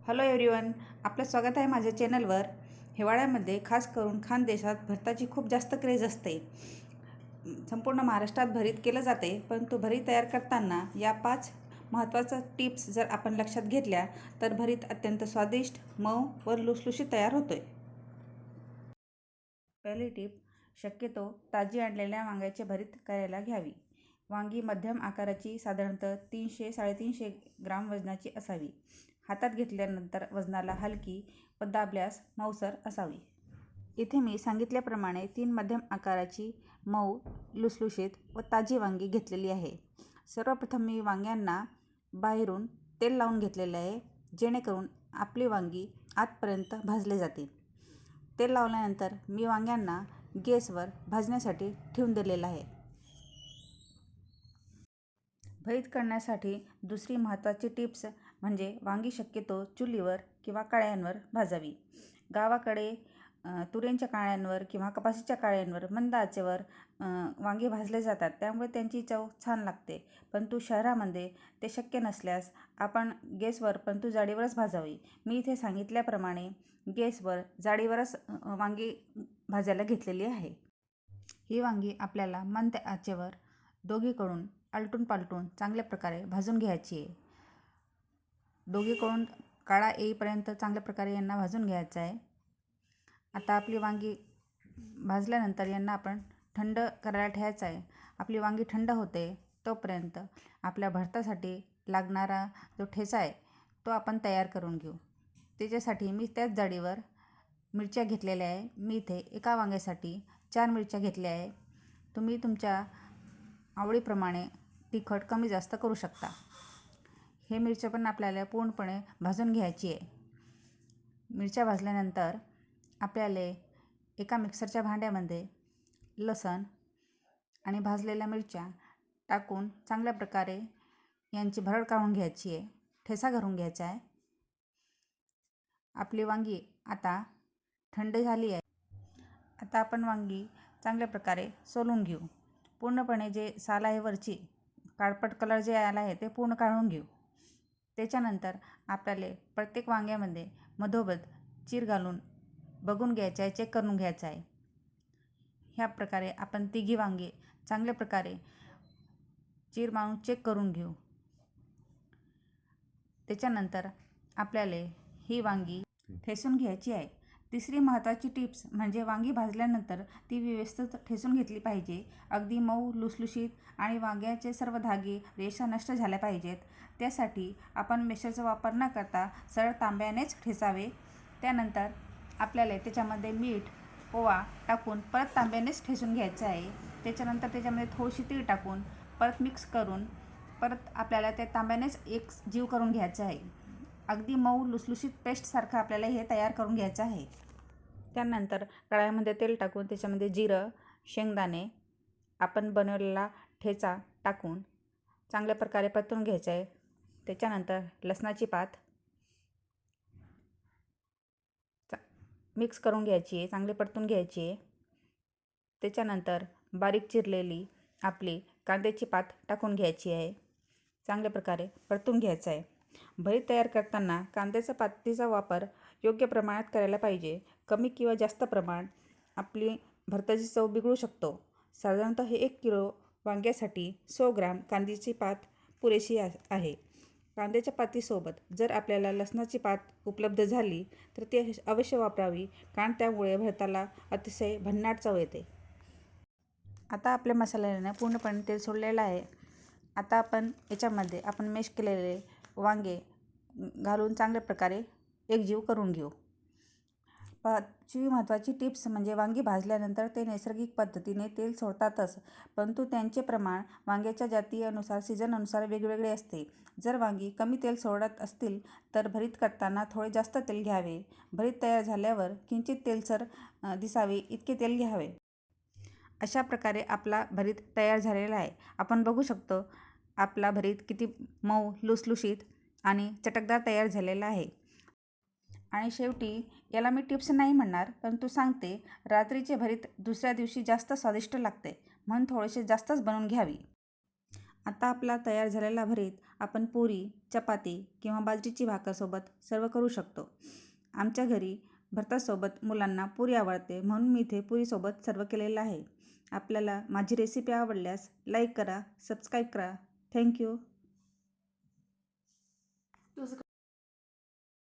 Hello everyone, आपलं स्वागत आहे माझ्या चॅनलवर. हिवाळ्यामध्ये खास करून खानदेशात भरताची खूप जास्त क्रेज असते. संपूर्ण महाराष्ट्रात भरीत केलं जाते, परंतु भरीत तयार करताना या 5 महत्त्वाच्या टिप्स जर आपण लक्षात घेतल्या तर भरीत अत्यंत स्वादिष्ट, मऊ व लुसलुशीत तयार होतोय. पहिली टिप, शक्यतो ताजी आणलेल्या वांग्याचे भरीत करायला घ्यावी. वांगी मध्यम आकाराची, साधारणतः 300-350 ग्राम वजनाची असावी. हातात घेतल्यानंतर वजनाला हलकी व दाबल्यास मऊसर असावी. इथे मी सांगितल्याप्रमाणे 3 मध्यम आकाराची, मऊ, लुसलुशीत व ताजी वांगी घेतलेली आहे. सर्वप्रथम मी वांग्यांना बाहेरून तेल लावून घेतलेले आहे, जेणेकरून आपली वांगी आतपर्यंत भाजले जातील. तेल लावल्यानंतर मी वांग्यांना गॅसवर भाजण्यासाठी ठेवून दिलेलं आहे. भरीत करण्यासाठी दुसरी महत्त्वाची टिप्स म्हणजे वांगी शक्यतो चुलीवर किंवा कढयांवर भाजावी. गावाकडे तुरींच्या काळ्यांवर किंवा कपाशीच्या काळ्यांवर मंद आचेवर वांगी भाजले जातात, त्यामुळे त्यांची चव छान लागते. परंतु शहरामध्ये ते शक्य नसल्यास आपण गॅसवर परंतु जाळीवरच भाजावी. मी इथे सांगितल्याप्रमाणे गॅसवर जाळीवरच वांगी भाजायला घेतलेली आहे. ही वांगी आपल्याला मंद आचेवर दोघीकडून आलटून पालटून चांगल्या प्रकारे भाजून घ्यायची आहे. दोघीकडून काळा येईपर्यंत चांगल्या प्रकारे यांना भाजून घ्यायचं आहे. आता आपली वांगी भाजल्यानंतर यांना आपण थंड करायला ठेवायचं आहे. आपली वांगी थंड होते तोपर्यंत आपल्या भरतासाठी लागणारा जो ठेचा आहे तो आपण तयार करून घेऊ. त्याच्यासाठी मी त्याच जाळीवर मिरच्या घेतलेल्या आहे. मी इथे एका वांग्यासाठी 4 मिरच्या घेतल्या आहे. तुम्ही तुमच्या आवडीप्रमाणे तिखट कमी जास्त करू शकता. हे मिरच्या पण आपल्याला पूर्णपणे भाजून घ्यायची आहे. मिरच्या भाजल्यानंतर आपल्याला एका मिक्सरच्या भांड्यामध्ये लसण आणि भाजलेल्या मिरच्या टाकून चांगल्या प्रकारे यांची भरड काढून घ्यायची आहे, ठेचा करून घ्यायचा आहे. आपली वांगी आता थंड झाली आहे. आता आपण वांगी चांगल्या प्रकारे सोलून घेऊ. पूर्णपणे जे साल आहे वरची काळपट कलर जे आला आहे ते पूर्ण काढून घेऊ. त्याच्यानंतर आपल्याला प्रत्येक वांग्यामध्ये मधोमध चीर घालून बघून घ्यायचं आहे, चेक करून घ्यायचं आहे. ह्या प्रकारे आपण तिघी वांगी चांगल्या प्रकारे चीर मारून चेक करून घेऊ. त्याच्यानंतर आपल्याला ही वांगी ठेचून घ्यायची आहे. तिसरी महत्त्वाची टिप्स म्हणजे वांगी भाजल्यानंतर ती व्यवस्थित ठेचून घेतली पाहिजे. अगदी मऊ, लुसलुशीत आणि वांग्याचे सर्व धागे, रेषा नष्ट झाल्या पाहिजेत. त्यासाठी आपण मेशरचा वापर न करता सरळ तांब्यानेच ठेचावे. त्यानंतर आपल्याला त्याच्यामध्ये मीठ, ओवा टाकून परत तांब्यानेच ठेचून घ्यायचं आहे. त्याच्यानंतर त्याच्यामध्ये थोडीशी तीळ टाकून परत मिक्स करून परत आपल्याला त्या तांब्यानेच एक जीव करून घ्यायचा आहे. अगदी मऊ लुसलुशीत पेस्टसारखं आपल्याला हे तयार करून घ्यायचं आहे. त्यानंतर कढाईमध्ये तेल टाकून त्याच्यामध्ये जिरं, शेंगदाणे, आपण बनवलेला ठेचा टाकून चांगल्या प्रकारे परतून घ्यायचं आहे. त्याच्यानंतर लसणाची पात मिक्स करून घ्यायची आहे, चांगली परतून घ्यायची आहे. त्याच्यानंतर बारीक चिरलेली आपली कांद्याची पात टाकून घ्यायची आहे. चांगल्या प्रकारे परतून घ्यायचं आहे. भरीत तयार करताना कांद्याच्या पातीचा वापर योग्य प्रमाणात करायला पाहिजे. कमी किंवा जास्त प्रमाण आपली भरताची चव बिघडू शकतो. साधारणतः हे 1 किलो वांग्यासाठी 100 ग्राम कांद्याची पात पुरेशी आहे. कांद्याच्या पातीसोबत जर आपल्याला लसणाची पात उपलब्ध झाली तर ती अवश्य वापरावी, कारण त्यामुळे भरताला अतिशय भन्नाट चव येते. आता आपल्या मसाल्याने पूर्णपणे तेल सोडलेलं आहे. आता आपण याच्यामध्ये आपण मॅश केलेले वांगे घालून चांगल्या प्रकारे एकजीव करून घेऊ. 5वी महत्त्वाची टिप्स म्हणजे वांगी भाजल्यानंतर ते नैसर्गिक पद्धतीने तेल सोडतातच, परंतु त्यांचे प्रमाण वांग्याच्या जातीनुसार, सीझननुसार वेगवेगळे असते. जर वांगी कमी तेल सोडत असतील तर भरीत करताना थोडे जास्त तेल घ्यावे. भरीत तयार झाल्यावर किंचित तेलसर दिसावे इतके तेल घ्यावे. अशा प्रकारे आपला भरीत तयार झालेला आहे. आपण बघू शकतो आपला भरीत किती मऊ, लुसलुशीत आणि चटकदार तयार झालेला आहे. आणि शेवटी याला मी टिप्स नाही म्हणणार, परंतु सांगते, रात्रीचे भरीत दुसऱ्या दिवशी जास्त स्वादिष्ट लागते, म्हणून थोडेसे जास्तच बनवून घ्यावी. आता आपला तयार झालेला भरीत आपण पुरी, चपाती किंवा बाजरीची भाकरसोबत सर्व करू शकतो. आमच्या घरी भरतासोबत मुलांना पुरी आवडते, म्हणून मी इथे पुरीसोबत सर्व केलेलं आहे. आपल्याला माझी रेसिपी आवडल्यास लाईक करा, सबस्क्राईब करा. थँक्यू.